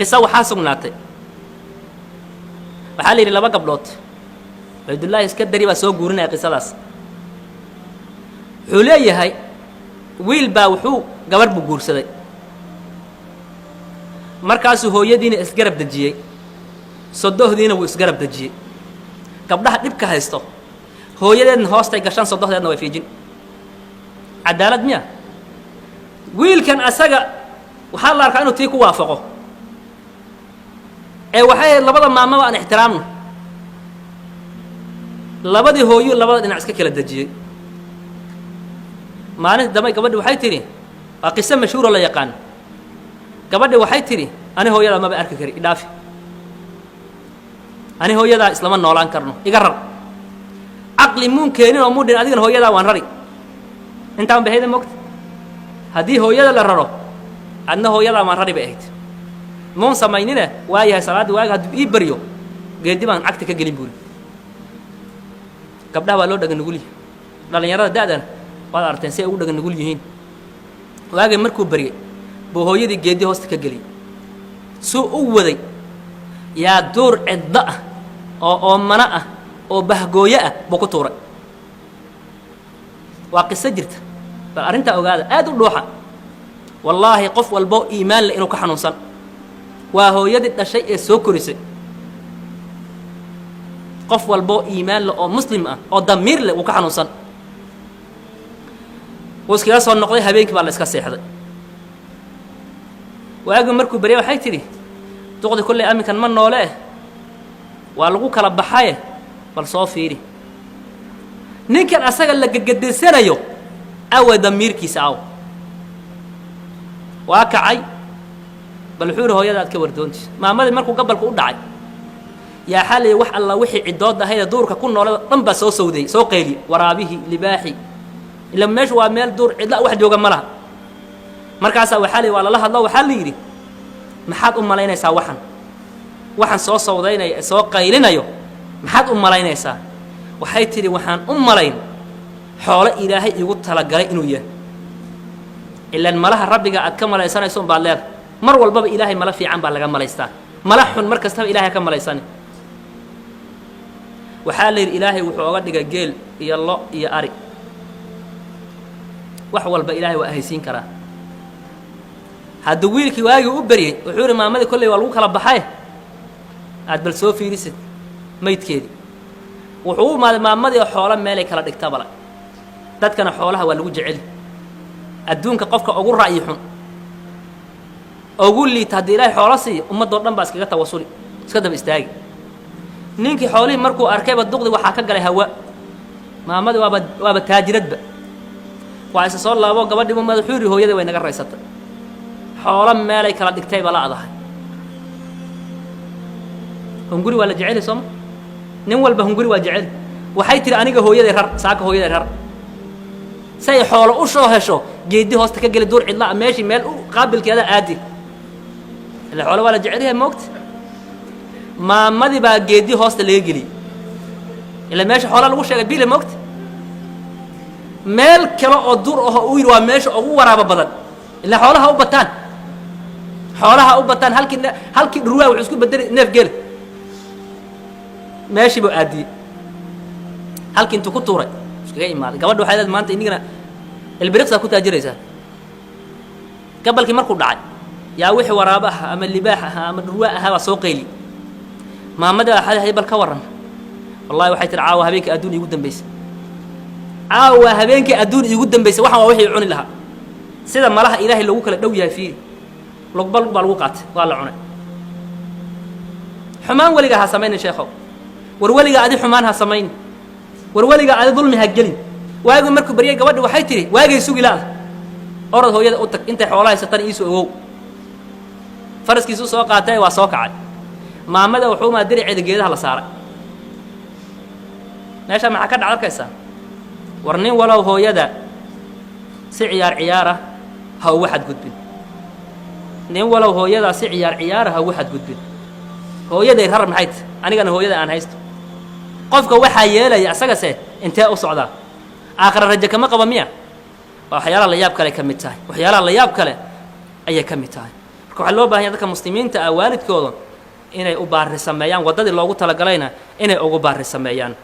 قصة وحاسقناتي وحالي لبا قبلوت عبد الله اسكدري با سو غورنا قصداس حوليه هي ويل با وحو غبر بو غورسداي markaas hooyadiina isgarab dajiyay sodohdiina wuu isgarab dajiyay gabdhaha dibka haysto hooyadeedna hoostay gashan sodohdeedna way fiijin cadaalad miya wiilkan asaga waxa la arkaa inuu tii ku waafaqo ee waxay labada maamaba aan ixtiraamno labadii hooyo labada dhinac iska kala dajiyay maalin damay gabadhi waxay tiri waa qiso mashhuur la yaqaan gabadhi waxay tiri ani hooyada ma ba arki kari idaafi ani hooyada islama noolaan karno iga rar aqli mumkin oo mudin adiga hooyada waan rari inta aan baheeda moqt hadii hooyada la raro adna hooyada waan rari baahid moon samaynina waayahay salaad waaga hadii ii bariyo geedi baan agta ka gelin buuri gabdhaha waa loo dhagan nugul dhalinyarada da'dan waa arteen si ay u dhagan nugul yihiin waaga markuu bariyay buu hooyadii geedi hoosta ka geliyay soo u waday yaa door cidda oo mana ah oo bahgooya ah buu ku tuuray waa qiso jirta bal arinta ogaada aad u dhuuxa wallaahi qof walbo iimaan leh inuu ka xanuunsan waa hooyadii dhashay ee soo korisay qof walbo iimaan leh oo muslim ah oo damiir leh uu ka xanuunsan iskaga soo noqday habeenkii baa la iska seexday waaga markuu bariyo waxay tiri duqdi kulli aminkan ma noole waa lagu kala baxay bal soo fiiri ninkan asaga la gagadisanayo awa damiirkiisa aw waa kacay bal xuur hooyada ka wardoonti maamadii markuu gabalku u dhacay yaa xalay wax alla wixii cidood ahayd duurka ku noolada dhan ba soo sawday soo qeyli waraabihi libaahi ila meeshu waa meel duur cidla wax jooga malaha markaas waxa la wala hadlo waxa la yiri maxaad u malaynaysaa waxan soo sawdaynay soo qaylinayo maxaad u malaynaysaa waxay tiri waxaan u malayn xoolo ilaahay igu tala galay inuu yahay ilaan malaha rabbiga aad ka malaysanayso baad leed mar walba ilaahay mala fiican baa laga malaystaa mala xun mar kasta ilaahay ka malaysan waxa la yiri ilaahay wuxuu uga dhigay geel iyo lo iyo ari wax walba ilaahay waa haysiin karaa hadda wiilkii waagi u bariyay wuxuu yiri maamadii kulay waa lagu kala baxay aad bal soo fiirisid maydkeedi wuxuu maamadii xoolo meel ay kala dhigtaa bala dadkana xoolaha waa lagu jecel adduunka qofka ugu raayi xun ugu liita hadii ilaahay xoolo siiyo ummadoo dhan baa iskaga tawasuli iska daba istaagi ninkii xoolihii markuu arkay duqdi waxaa ka galay hawa maamadii waaba taajiradba waa isa soo laabo gabadhii madaxuu yiri hooyada way naga raysatay xoolo meel ay kala dhigtay bala adahay hunguri wala jecel som nin walba hunguri waa jecel waxay tiri aniga hooyaday rar saaka hooyaday rar say xoolo u soo hesho geedi hoosta ka gali duur cidla meeshii meel u qaabilkeeda aadi ila xoolo wala jecel yahay moogta maamadii baa geedi hoosta laga gali ila meeshii xoolo lagu sheegay bil moogta meel kale oo duur ah oo yiri waa meesha ugu waraaba badan ila xoolaha u bataan halkii dhurwaa wuxuu isku bedelay neef geel ماشي بأدي هل كنت كتورة جاي مال قبل واحد ما أنت إني أنا البريقة كنت أجريسها قبل كي مركو دعي يا وحي ورابها أما اللباحها أما الرواءها وسوقيلي ما مدى حد هيبل كورن والله وحي ترعاوها بينك أدوني جدا بيس عاوها بينك أدوني جدا بيس وحنا وحي يعون لها سيدا ما لها إلهي اللي وكل دويها فيه لقبل وقعت قال عنا حمان ولقاها سمين شيخو وروليga adi xumaan ha sameyn warwaliga adi dulmi ha gelin waagu markuu bariyay gabadha waxay tiri waagay sugilaan orad hooyada u tag inta xoolaha satan iisu ogow faraskiisu soo qaatay waa soo kacay maamada wuxuu ma diriceeda geedaha la saaray meesha ma ka dhacaysa warnin walaw hooyada si ciyaara ha waxad gudbin nin walaw hooyada si ciyaara ha waxad gudbin hooyaday rar maxay anigana hooyada aan haysto qofka waxa yeelay asaga see intee u socda aakhir rajo kama qaba miya waxyaalaha la yaab kale kamid tahay waxyaalaha la yaab kale ayay kamid tahay marka waxaa loo baahan yahay dadka muslimiinta ah waalidkooda inay u baari sameeyaan waddadii loogu talagalayna inay ugu baari sameeyaan